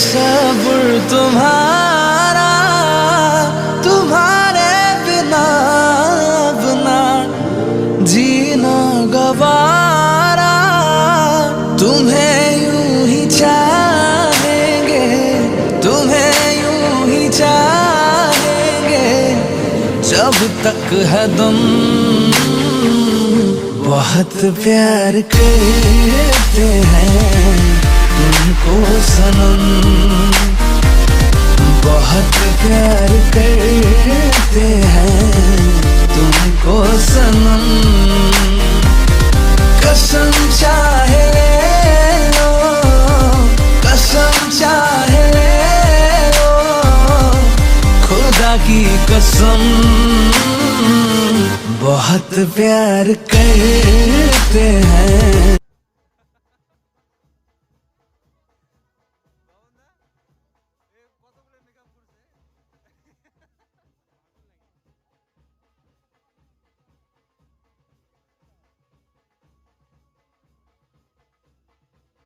सब्र तुम्हारा, तुम्हारे बिना अपना जीना गवारा। तुम्हें यूं ही चाहेंगे, तुम्हें यूं ही चाहेंगे जब तक है दम। बहुत प्यार करते हैं तुमको सनम, बहुत प्यार करते हैं तुमको सनम। कसम चाहे ले लो, कसम चाहे ले लो, खुदा की कसम। बहुत प्यार करते हैं